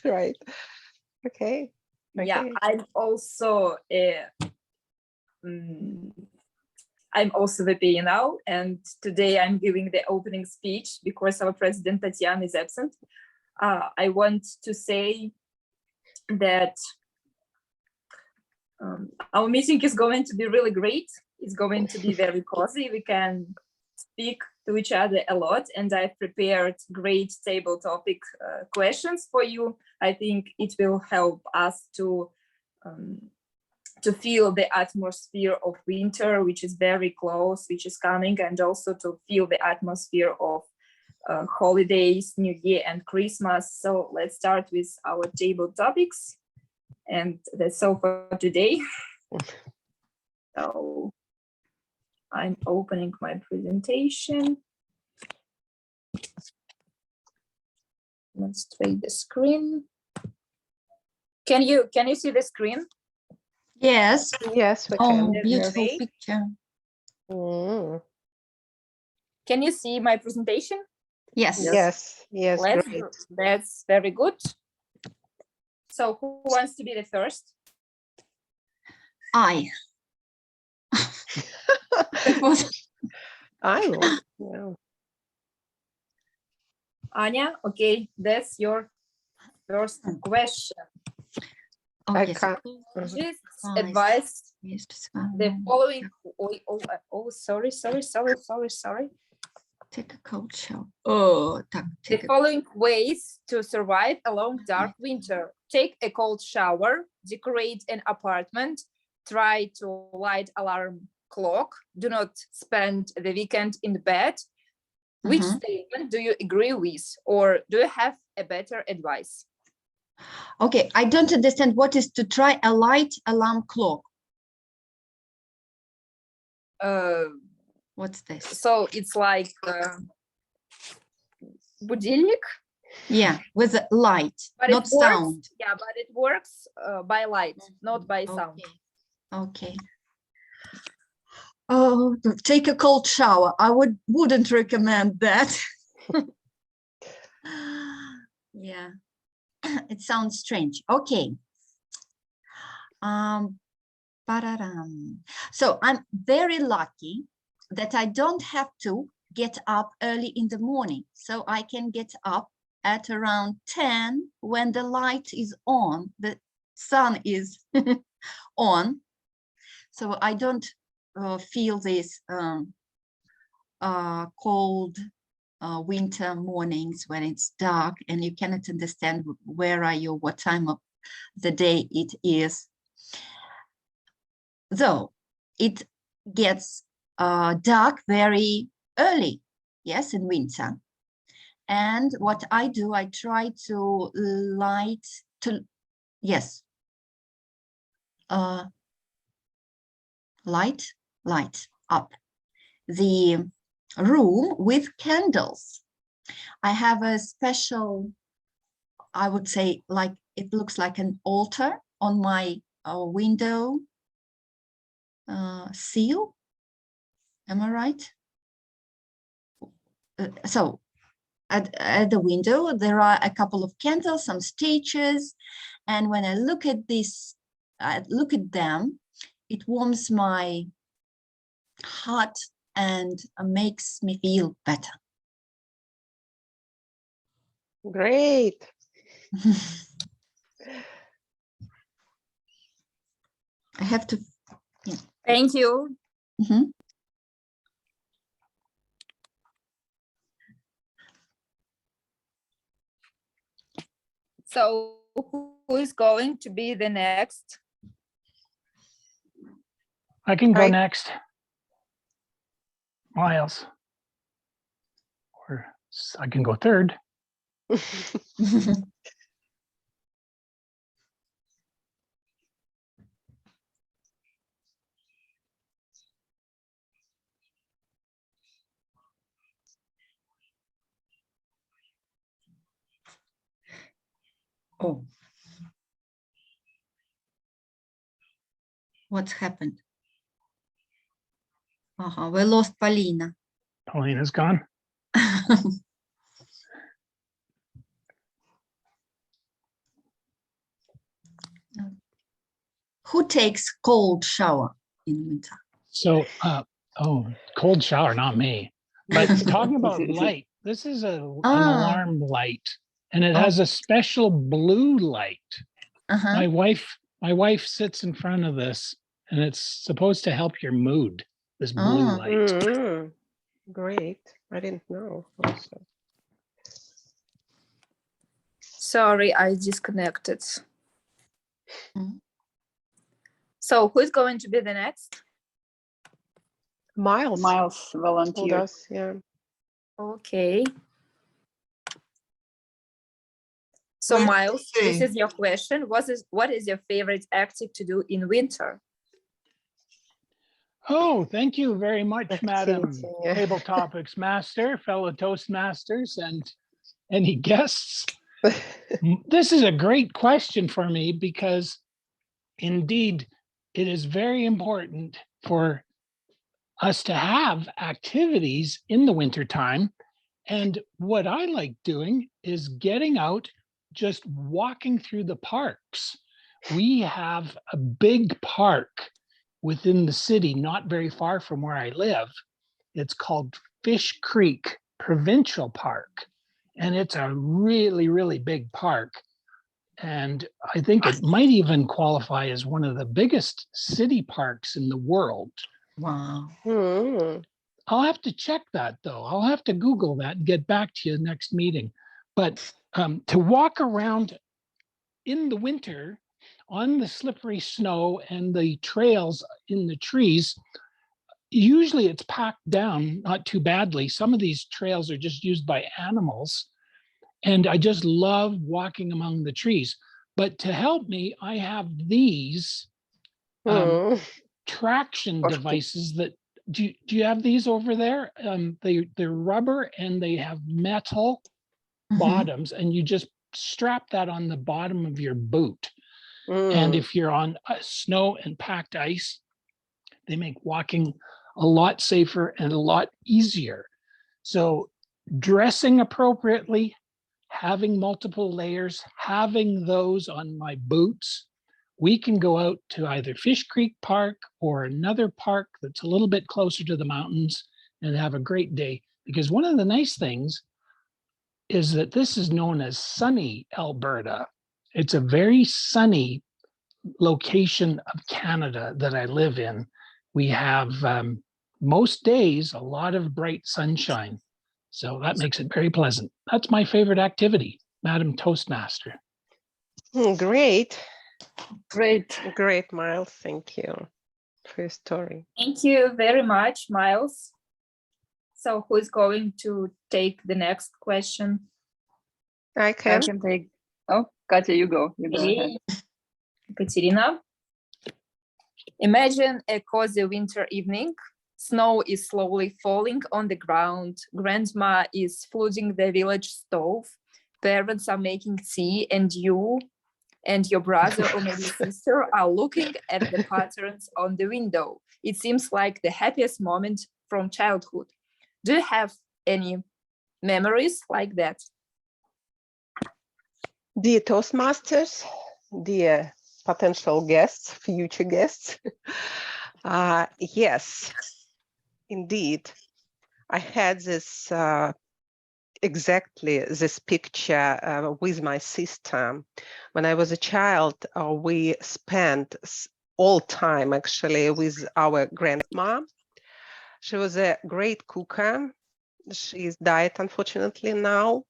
Right. Okay. Yeah, Okay. I'm also the PA now, and today I'm giving the opening speech because our president Tatiana is absent. I want to say that our meeting is going to be really great. It's going to be very cozy. We can speak to each other a lot, and I've prepared great table topic questions for you. I think it will help us to feel the atmosphere of winter, which is very close, which is coming, and also to feel the atmosphere of holidays, New Year and Christmas. So let's start with our table topics. And that's all for today. So I'm opening my presentation. Let's trade the screen. Can you see the screen? Yes. Yes, we Oh, can. beautiful Okay. picture. Mm. Can you see my presentation? Yes. Yes. Yes. Great. That's very good. So who wants to be the first? I. I will. Yeah. Anya, okay, that's your first question. I Okay. can't. Just advise the following. Sorry. Take a cold shower. Oh, The following ways to survive a long dark winter: take a cold shower, decorate an apartment, try to light alarm clock, do not spend the weekend in bed. Which statement do you agree with, or do you have a better advice? Okay, I don't understand what is to try a light alarm clock. What's this? So it's like budilnik. Yeah, with a light, But not it works, sound. yeah, but it works by light, not by sound. Okay. Oh, take a cold shower. I wouldn't recommend that. Yeah, it sounds strange. Okay. So I'm very lucky that I don't have to get up early in the morning. So I can get up at around 10 when the light is on, the sun is on. So I don't feel this cold winter mornings when it's dark and you cannot understand where are you, what time of the day it is. Though it gets dark very early, yes, in winter. And what I do, I try to light up the room with candles. I have a special, I would say, like it looks like an altar on my window seal. Am I right? So at the window, there are a couple of candles, some stitches. And when I look at this, look at them, it warms my heart and makes me feel better. Great. I have to. Yeah. Thank you. So who is going to be the next? I can go next. Myles. Or I can go third. Oh. What's happened? We lost Polina. Polina's gone. Who takes cold shower in winter? So, cold shower, not me. But talking about light, this is an alarm light, and it has a special blue light. Uh-huh. My wife sits in front of this, and it's supposed to help your mood. This blue light. Mm, great. I didn't know also. Sorry, I disconnected. Mhm. So who is going to be the next? Myles told volunteer. us, yeah. Okay. So Let's Myles, this see. is your question. What is your favorite activity to do in winter? Oh, thank you very much, Madam Activity, yeah. Table Topics Master, fellow Toastmasters, and any guests. This is a great question for me because indeed it is very important for us to have activities in the wintertime. And what I like doing is getting out, just walking through the parks. We have a big park within the city, not very far from where I live. It's called Fish Creek Provincial Park. And it's a really, really big park. And I think it might even qualify as one of the biggest city parks in the world. Wow. Mm, I'll have to check that though. I'll have to Google that and get back to you next meeting. But to walk around in the winter on the slippery snow and the trails in the trees, usually it's packed down, not too badly. Some of these trails are just used by animals. And I just love walking among the trees. But to help me, I have these traction devices that, do you have these over there? They're rubber and they have metal bottoms, and you just strap that on the bottom of your boot. And if you're on snow and packed ice, they make walking a lot safer and a lot easier. So dressing appropriately, having multiple layers, having those on my boots, we can go out to either Fish Creek Park or another park that's a little bit closer to the mountains and have a great day. Because one of the nice things is that this is known as sunny Alberta. It's a very sunny location of Canada that I live in. We have most days a lot of bright sunshine. So that makes it very pleasant. That's my favorite activity, Madam Toastmaster. great. Great. Great, Myles. Thank you for your story. Thank you very much, Myles. So who is going to take the next question? I I can. can take. Oh, Katya, you go. You go ahead. Ekaterina. Imagine a cozy winter evening. Snow is slowly falling on the ground. Grandma is flooding the village stove. Parents are making tea, and you and your brother or maybe sister are looking at the patterns on the window. It seems like the happiest moment from childhood. Do you have any memories like that? Dear Toastmasters, dear potential guests, future guests, yes, indeed. I had this exactly this picture with my sister. When I was a child, we spent all time actually with our grandma. She was a great cooker. She's died unfortunately now.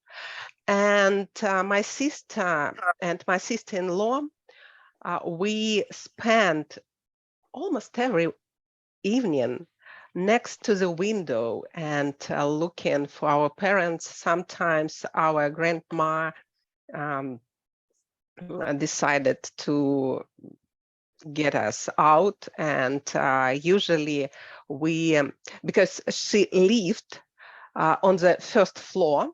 And my sister and my sister-in-law, we spent almost every evening next to the window and looking for our parents. Sometimes our grandma decided to get us out, and usually we, because she lived on the first floor,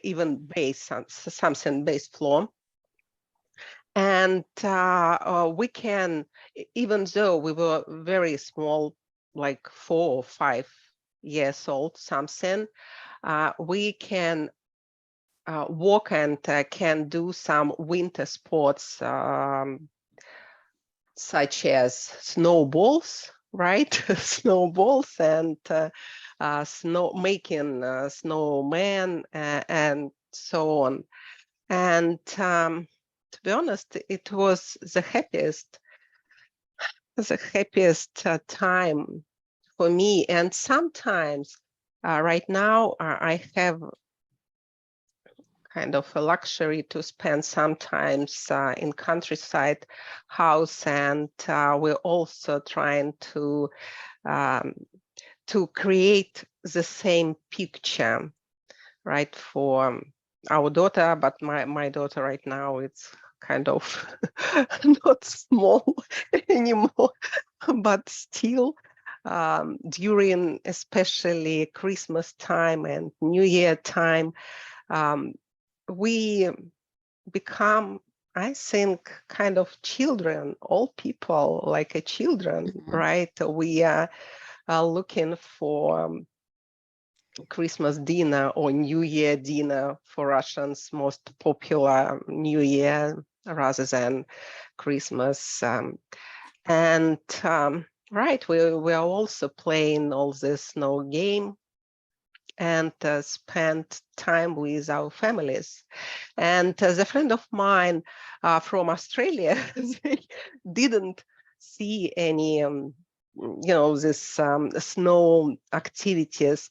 even base, something base floor. And we can, even though we were very small, like 4 or 5 years old, something, we can walk and can do some winter sports such as snowballs, right? Snowballs and making snowmen and so on. And to be honest, it was the happiest time for me. And sometimes right now I have kind of a luxury to spend sometimes in countryside house, and we're also trying to create the same picture, right, for our daughter. But my daughter right now, it's kind of not small anymore, but still during especially Christmas time and New Year time, we become, I think, kind of children, all people like a children, right? We are looking for Christmas dinner or New Year dinner for Russians, most popular New Year rather than Christmas. Right, we are also playing all this snow game and spend time with our families. And as a friend of mine from Australia, they didn't see any, this snow activities.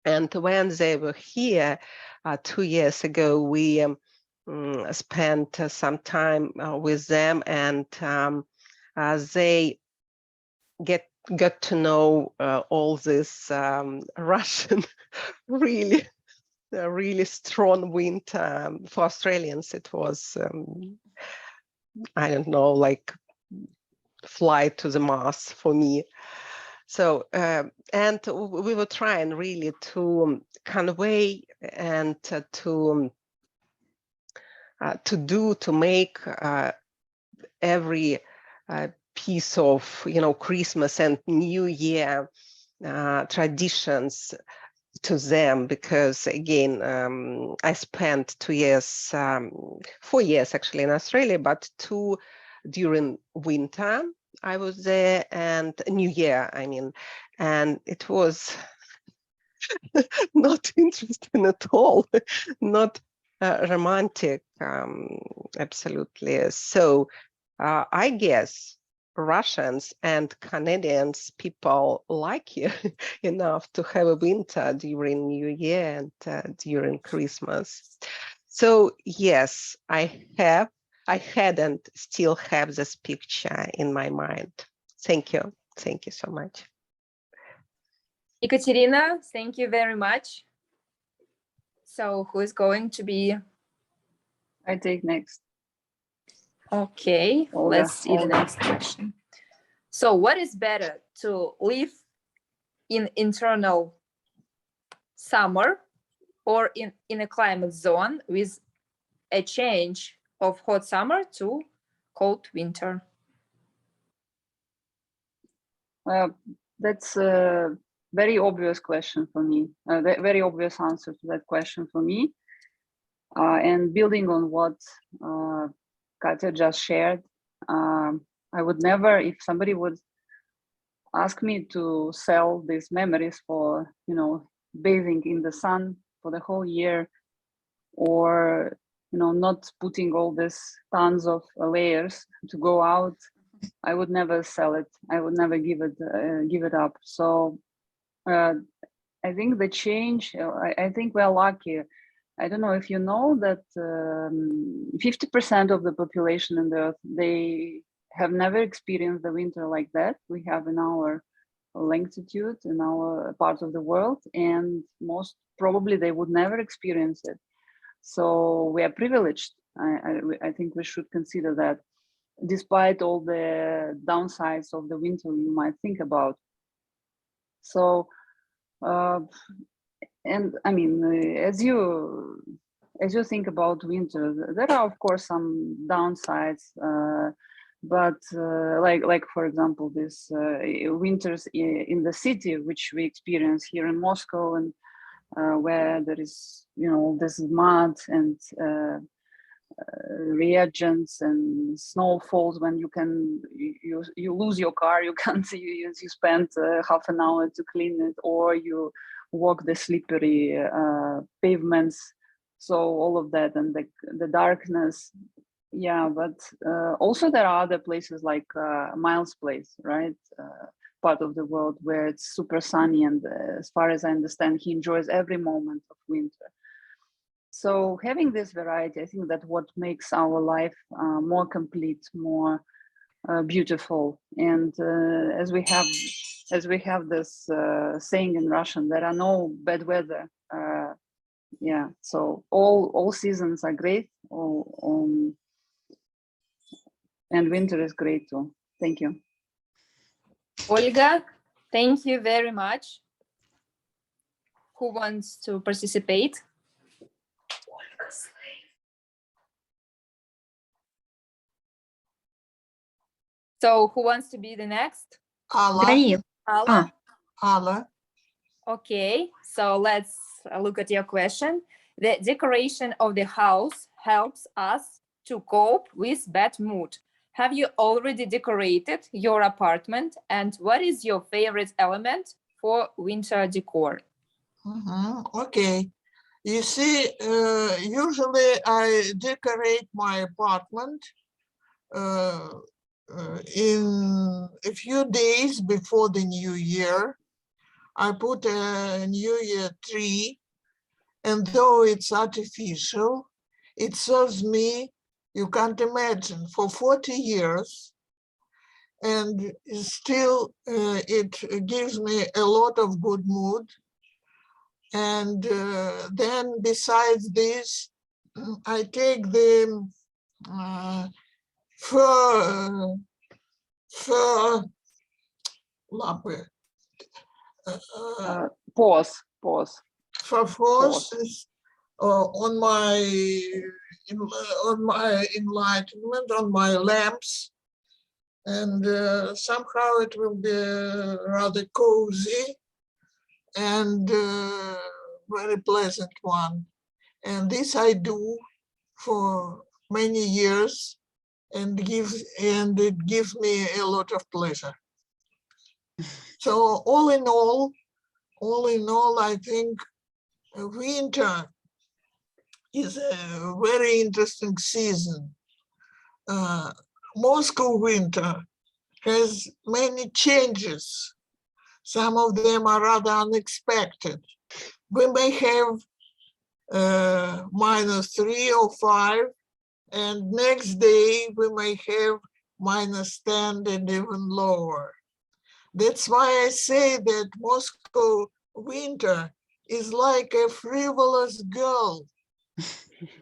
And when they were here 2 years ago, we spent some time with them, and they got to know all this Russian really strong wind. For Australians, it was I don't know, like fly to the Mars for me. So and we were trying really to convey and to make every piece of Christmas and New Year traditions to them, because again I spent 2 years, 4 years actually in Australia, but 2 during winter I was there, and New Year, I mean, and it was not interesting at all, not romantic, absolutely. So I guess Russians and Canadians, people like you enough to have a winter during New Year and during Christmas. So yes, I had and still have this picture in my mind. Thank you so much. Ekaterina, thank you very much. So who is going to be? I take next. Okay, Olga. let's see the next question. So what is better, to live in internal summer or in a climate zone with a change of hot summer to cold winter? That's a very obvious question for me, a very obvious answer to that question for me. And building on what Katya just shared, I would never, if somebody would ask me to sell these memories for, bathing in the sun for the whole year, or, not putting all this tons of layers to go out, I would never sell it. I would never give it up. So I think the change, I think we're lucky. I don't know if you know that 50% of the population in the Earth, they have never experienced the winter like that we have in our longitude, in our part of the world, and most probably they would never experience it. So we are privileged. I think we should consider that, despite all the downsides of the winter you might think about. So, and I mean, as you think about winter, there are of course some downsides, but like for example, this winters in the city, which we experience here in Moscow, and where there is, this mud and reagents and when snow falls, when you lose your car, you can't you spend half an hour to clean it, or you walk the slippery pavements. So all of that, and the darkness. Yeah, but also there are other places like Myles place, right? Part of the world where it's super sunny, and as far as I understand, he enjoys every moment of winter. So having this variety, I think that what makes our life more complete, more beautiful. And as we have this saying in Russian, there are no bad weather. Yeah, so all seasons are great. And winter is great too. Thank you. Olga, thank you very much. Who wants to participate? So who wants to be the next? Alla. Daniel. Alla? Alla. Okay, so let's look at your question. The decoration of the house helps us to cope with bad mood. Have you already decorated your apartment? And what is your favorite element for winter decor? Okay. You see, usually I decorate my apartment in a few days before the New Year. I put a New Year tree, and though it's artificial, it serves me, you can't imagine, for 40 years. And still, it gives me a lot of good mood. And then besides this, I take the fur lapper. Pause. For forces on my enlightenment, on my lamps, and somehow it will be rather cozy and very pleasant one. And this I do for many years, and it gives me a lot of pleasure. So all in all, I think winter is a very interesting season. Moscow winter has many changes. Some of them are rather unexpected. We may have -3 or 5, and next day we may have -10 and even lower. That's why I say that Moscow winter is like a frivolous girl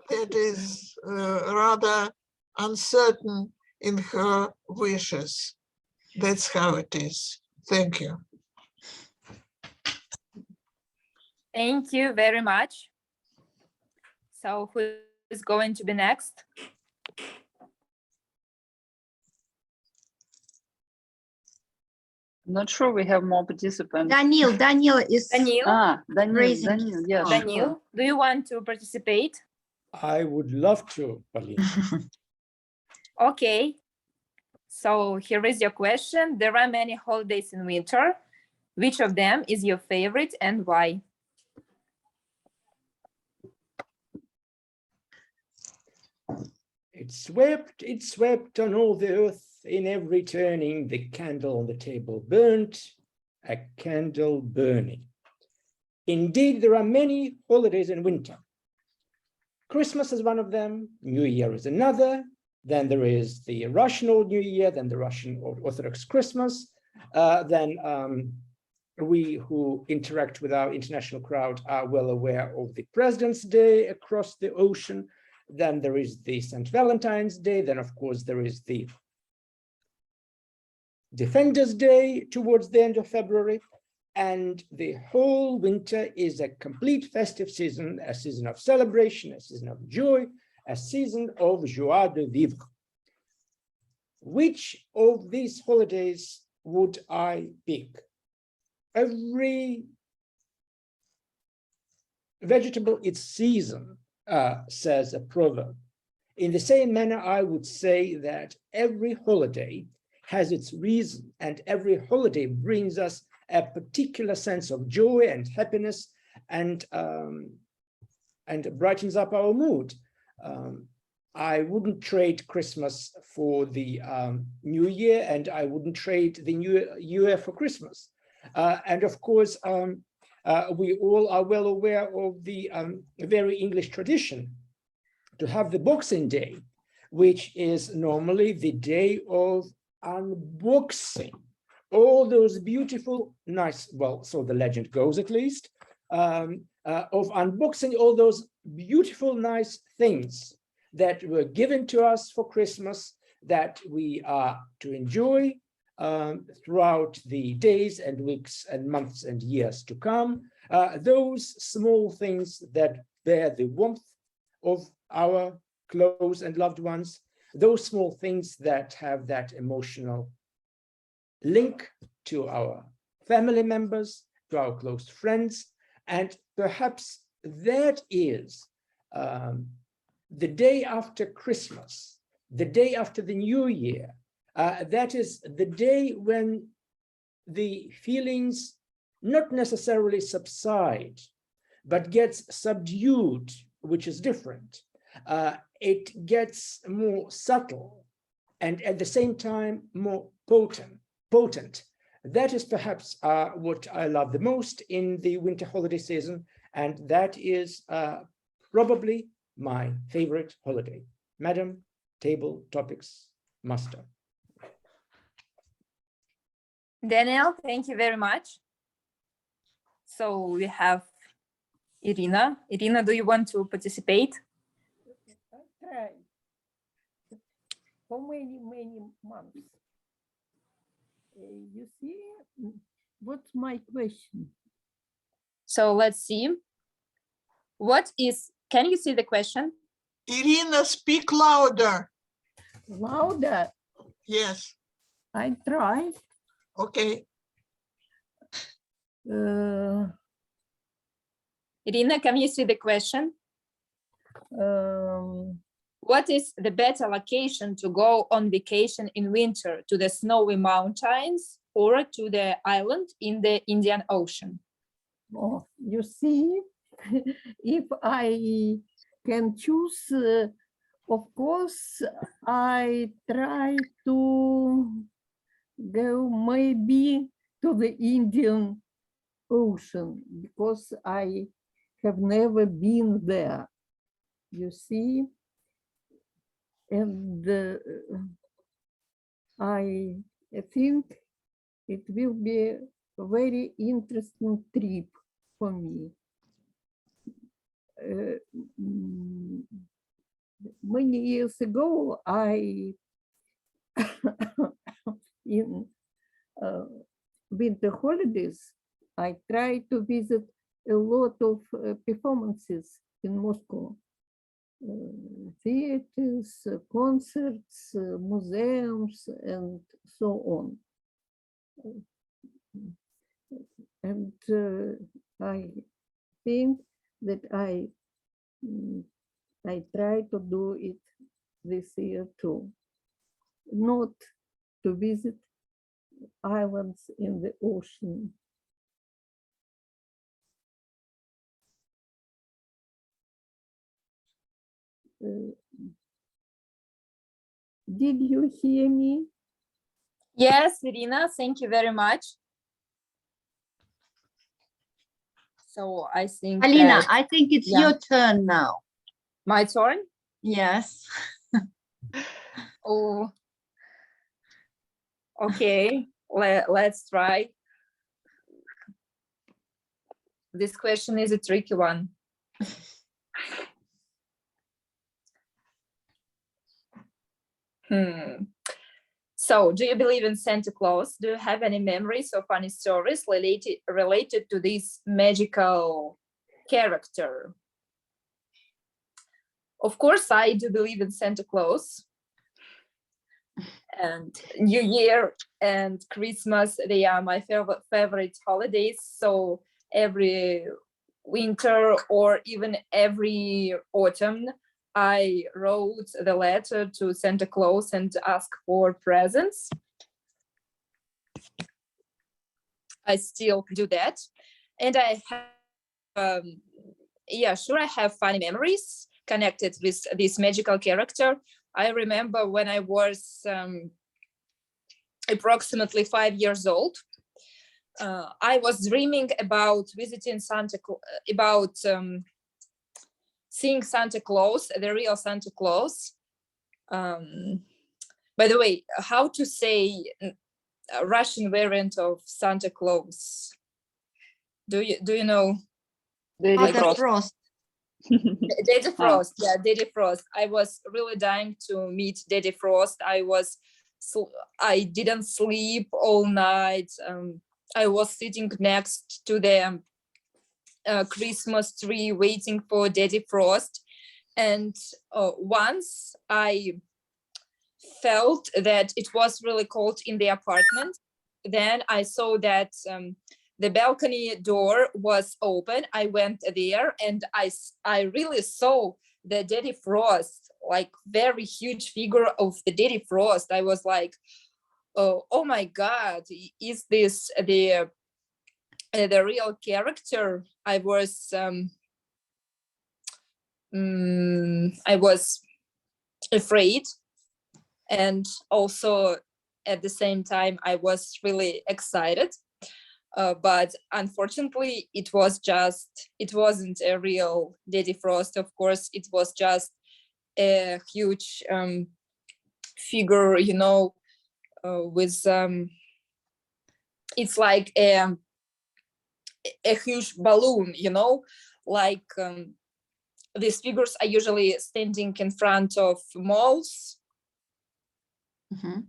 that is rather uncertain in her wishes. That's how it is. Thank you. Thank you very much. So who is going to be next? I'm not sure we have more participants. Daniel is Daniel? raising Yes. Daniel, do you want to participate? I would love to, Polina. Okay. So here is your question. There are many holidays in winter. Which of them is your favorite and why? It swept on all the earth, in every turning, the candle on the table burnt, a candle burning. Indeed, there are many holidays in winter. Christmas is one of them, New Year is another, then there is the Russian Old New Year, then the Russian Orthodox Christmas, then we who interact with our international crowd are well aware of the President's Day across the ocean. Then there is the St. Valentine's Day. Then, of course, there is the Defender's Day towards the end of February. And the whole winter is a complete festive season, a season of celebration, a season of joy, a season of joie de vivre. Which of these holidays would I pick? Every vegetable its season, says a proverb. In the same manner, I would say that every holiday has its reason, and every holiday brings us a particular sense of joy and happiness, and brightens up our mood. I wouldn't trade Christmas for the New Year, and I wouldn't trade the New Year for Christmas. And of course, we all are well aware of the very English tradition to have the Boxing Day, which is normally the day of unboxing all those beautiful, nice, well, so the legend goes at least, of unboxing all those beautiful, nice things that were given to us for Christmas that we are to enjoy throughout the days and weeks and months and years to come. Those small things that bear the warmth of our close and loved ones, those small things that have that emotional link to our family members, to our close friends, and perhaps that is the day after Christmas, the day after the New Year, that is the day when the feelings not necessarily subside, but gets subdued, which is different. It gets more subtle and at the same time more potent. That is perhaps what I love the most in the winter holiday season, and that is probably my favorite holiday. Madam, table topics master. Daniel, thank you very much. So we have Irina. Irina, do you want to participate? I try. For many months. You see, what's my question? So let's see. What is, can you see the question? Irina, speak louder. Louder? Yes. I try. Okay. Irina, can you see the question? What is the better location to go on vacation in winter, to the snowy mountains or to the island in the Indian Ocean? Oh, you see, if I can choose, of course, I try to go maybe to the Indian Ocean because I have never been there, you see. And I think it will be a very interesting trip for me. Many years ago, I in winter holidays, I tried to visit a lot of performances in Moscow. Theaters, concerts, museums, and so on. And I think that I try to do it this year too. Not to visit islands in the ocean. Did you hear me? Yes, Irina, thank you very much. So I think Polina, that, I think it's your turn now. my turn. Yes. Oh, okay. Let's try. This question is a tricky one. So, do you believe in Santa Claus? Do you have any memories or funny stories related to this magical character? Of course, I do believe in Santa Claus. And New Year and Christmas, they are my favorite holidays. So every winter or even every autumn, I wrote the letter to Santa Claus and asked for presents. I still do that. And I have, yeah, sure, I have funny memories connected with this magical character. I remember when I was approximately 5 years old, I was dreaming about visiting Santa Claus, about seeing Santa Claus, the real Santa Claus. By the way, how to say a Russian variant of Santa Claus? Do you know? Father Frost. Daddy Frost, yeah, Daddy Frost. I was really dying to meet Daddy Frost. I didn't sleep all night. I was sitting next to the Christmas tree waiting for Daddy Frost. And once I felt that it was really cold in the apartment. Then I saw that the balcony door was open. I went there and I really saw the Daddy Frost, like very huge figure of the Daddy Frost. I was like, oh my God, is this the real character? I was afraid, and also at the same time I was really excited. But unfortunately, it wasn't a real Daddy Frost. Of course, it was just a huge figure, you know, with it's like a huge balloon, you know, like these figures are usually standing in front of malls. Mhm.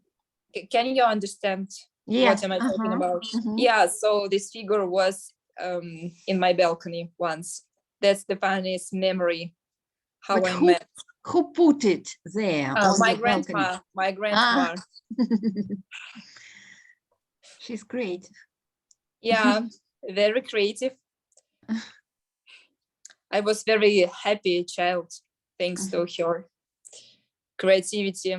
Can you understand what am I talking about? Yeah, so this figure was in my balcony once. That's the funniest memory how But I met. Who put it there? On My your balcony? grandma, my grandma. She's great. Yeah, very creative. I was very happy child thanks to her creativity.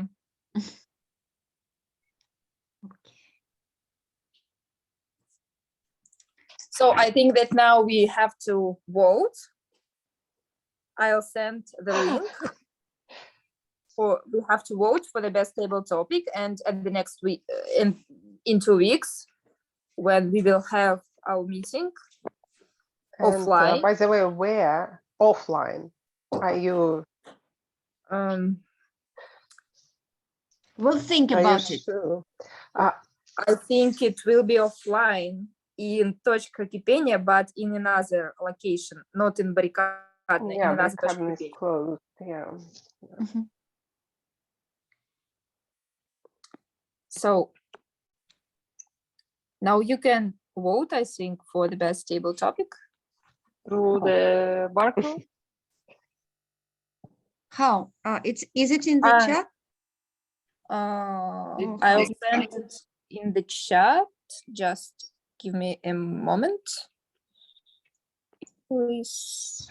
So I think that now we have to vote. I'll send the link. We have to vote for the best table topic, and at the next week, in 2 weeks, when we will have our meeting offline. By the way, where offline are you? We'll think about it. Sure? I think it will be offline in Точка Кипения, but in another location, not in Barrikadная. Yeah, in another Barrikadная is closed. Yeah. So now you can vote, I think, for the best table topic. Through the barcode? How? Is it in the chat? I'll send it in the chat. Just give me a moment, please.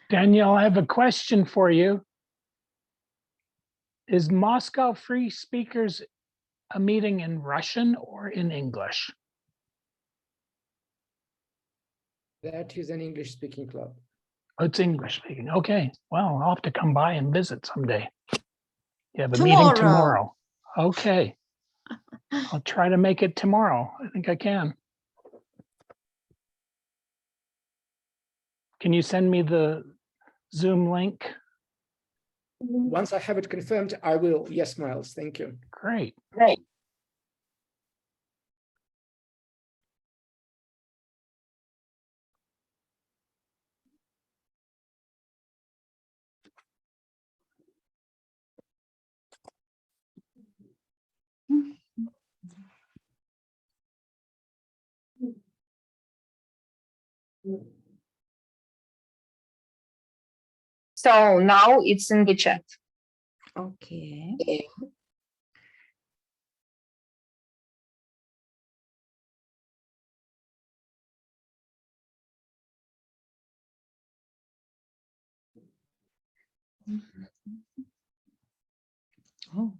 Danielle, I have a question for you. Is Moscow Free Speakers a meeting in Russian or in English? That is an English-speaking club. Oh, it's English speaking. Okay. Well, I'll have to come by and visit someday. You have a Tomorrow. meeting tomorrow. Okay. I'll try to make it tomorrow. I think I can. Can you send me the Zoom link? Once I have it confirmed, I will. Yes, Myles, thank you. Great. So now it's in the chat. Okay. Oh.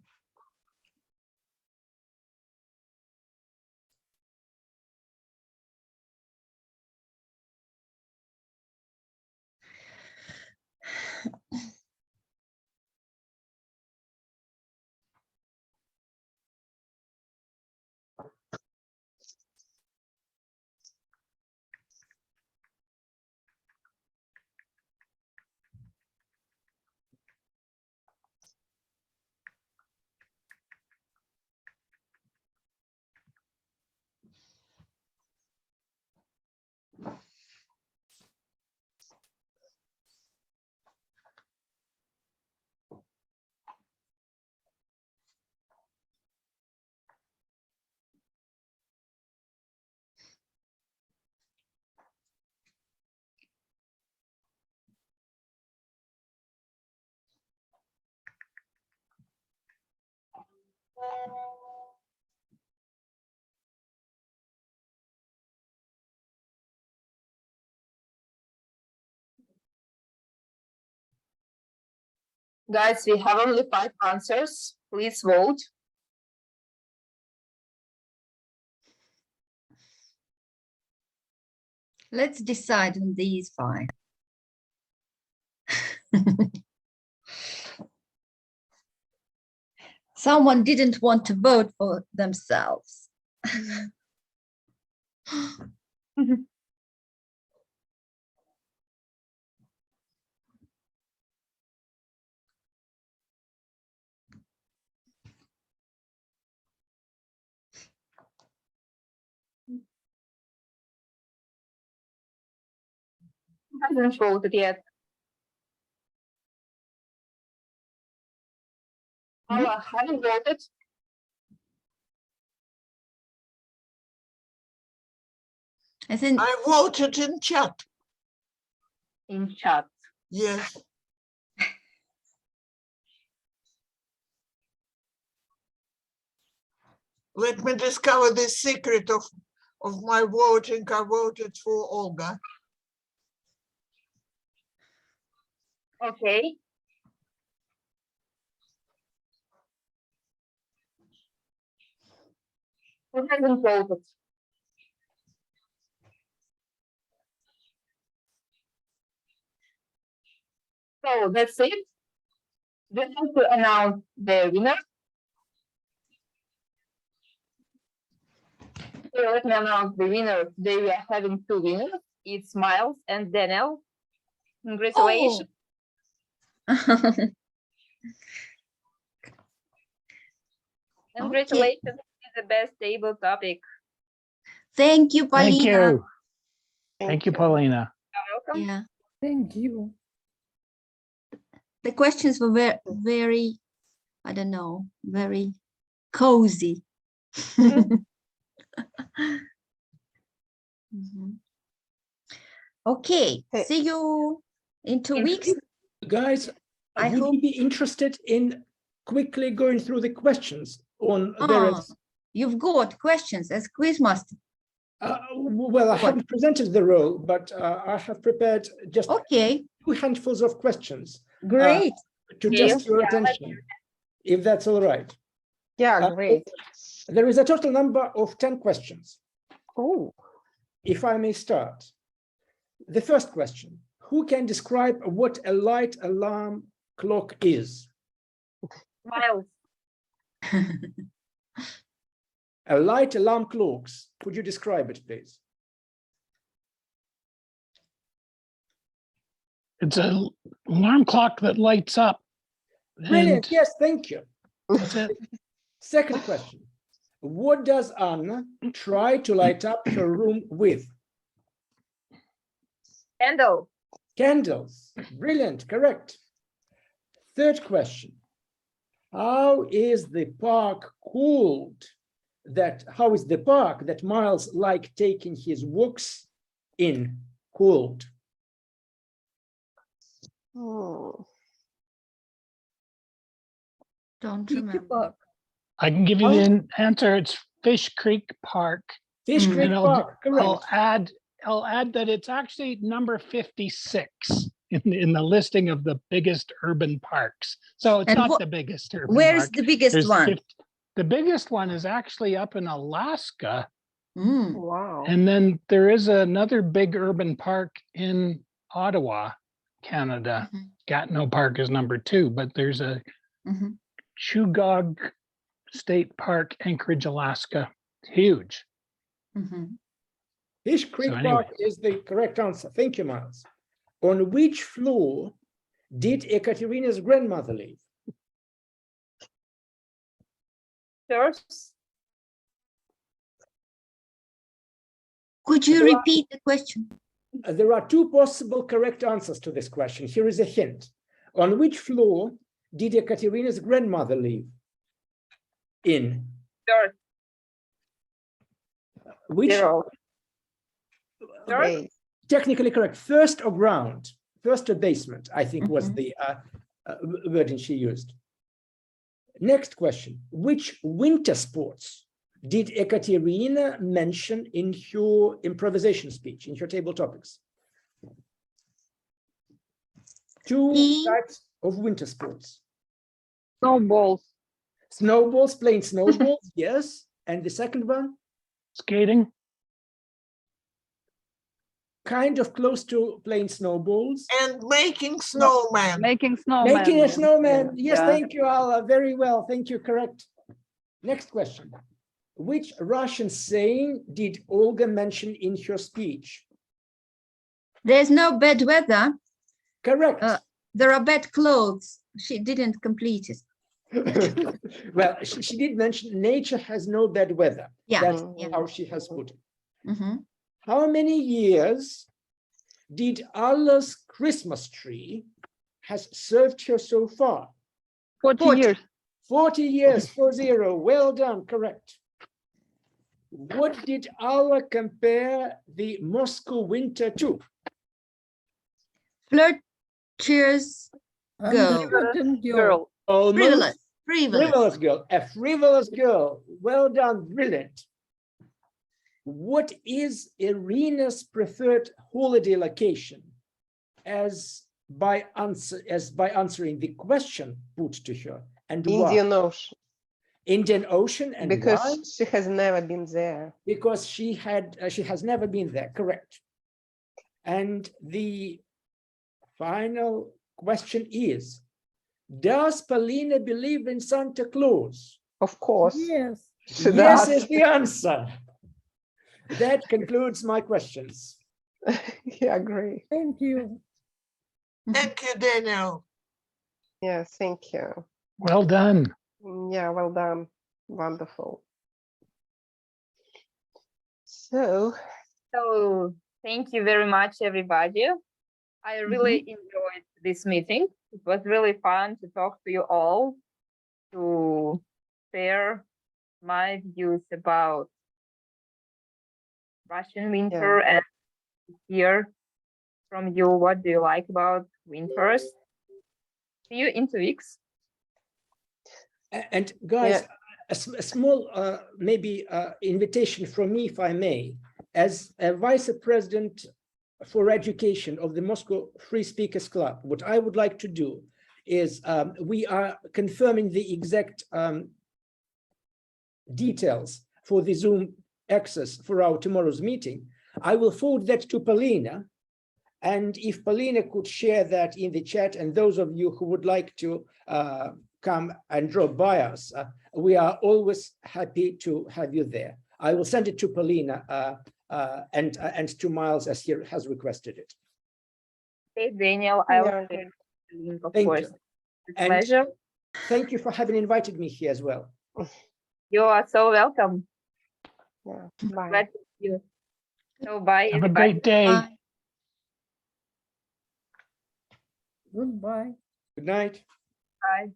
Guys, we have only 5 answers. Please vote. Let's decide on these 5. Someone didn't want to vote for themselves. Hasn't voted yet. Alla, haven't voted. I think I voted in chat. In chat. Yes. Let me discover the secret of my voting. I voted for Olga. Okay. Who hasn't voted? So that's it. We have to announce the winner. So let me announce the winner. Today we are having 2 winners. It's Myles and Daniel. Congratulations. Congratulations. This is the best table topic. Thank you, Polina. Thank you. Thank you, Polina. You're welcome. Yeah, Thank you. the questions were very, I don't know, very cozy. Mhm. Okay, Hey. see you in 2 weeks. Guys, I would hope- you be interested in quickly going through the questions on various? You've got questions as Quizmaster. Well, I What? haven't presented the role, but I have prepared just Okay, 2 handfuls of questions great. to Yeah. test your attention, if that's all right. Yeah, great. There is a total number of 10 questions. Oh, If I may start. The first question, who can describe what a light alarm clock is? Myles. A light alarm clocks. Could you describe it, please? It's an alarm clock that lights up Brilliant. And Yes, thank you. that's it. Second question. What does Anna try to light up her room with? Candle. Candles. Brilliant, correct. Third question. How is the park called how is the park that Myles liked taking his walks in called? Oh, Don't Kitty remember. Park. I can give you the answer. It's Fish Creek Park. Fish Mm. Creek And Park, correct. I'll add that it's actually number 56 in the listing of the biggest urban parks. So it's And not what- the biggest urban Where park. is the biggest There's one? 50 the biggest one is actually up in Alaska. Mm. wow. And then there is another big urban park in Ottawa, Canada. Mhm. Gatineau Park is number 2, but there's a Mhm. Chugach State Park, Anchorage, Alaska. Huge. Mhm. Fish Creek anyway. Park is the correct answer. Thank you, Myles. On which floor did Ekaterina's grandmother live? First. Could you Well- repeat the question? There are 2 possible correct answers to this question. Here is a hint. On which floor did Ekaterina's grandmother live? In Third. which? Zero. Third. Okay. Technically correct. First or ground? First or basement, I think was Mhm. the wording she used. Next question. Which winter sports did Ekaterina mention in her improvisation speech, in her table topics? 2 Skiing. types of winter sports. Snowballs. Snowballs, playing snowballs, yes. And the second one? Skating. Kind of close to playing snowballs. And making snowman. Making snowman. Making a snowman. Yes, Yeah. thank you, Alla. Very well. Thank you. Correct. Next question. Which Russian saying did Olga mention in her speech? There's no bad weather. Correct. There are bad clothes. She didn't complete it. Well, she did mention nature has no bad weather. Yeah. That's Yeah. how she has put it. Mhm. How many years did Alla's Christmas tree has served her so far? 40 40. years. 40 years, 40. Well done, correct. What did Alla compare the Moscow winter to? Flirtatious girl. Uncertain Girl. Almost. Frivolous. Frivolous. Frivolous girl, a frivolous girl. Well done, brilliant. What is Irina's preferred holiday location? As by answering the question put to her, and Indian why? Ocean, Indian Ocean, and because why? she has never been there. Because she has never been there. Correct. And the final question is: does Polina believe in Santa Claus? Of course. Yes. She Yes does. is the answer. That concludes my questions. Yeah, I agree. Thank you. Thank you, Daniel. Yeah, thank you. Well done. Yeah, well done. Wonderful. So, So thank you very much, everybody. I really enjoyed this meeting. It was really fun to talk to you all, to share my views about Russian winter and hear from you what do you like about winters. See you in 2 weeks. And guys, Yeah. a small maybe invitation from me, if I may, as a vice president for education of the Moscow Free Speakers Club, what I would like to do is we are confirming the exact details for the Zoom access for our tomorrow's meeting. I will forward that to Polina. And if Polina could share that in the chat, and those of you who would like to come and drop by us, we are always happy to have you there. I will send it to Polina and to Myles as he has requested it. Okay, Daniel, I will Yeah. share the link, of Thank course. you. It's a And- pleasure. Thank you for having invited me here as well. You are so welcome. Yeah, bye. Glad to see you. So bye. Have a everybody. great day. Bye. Goodbye. Good night. Bye.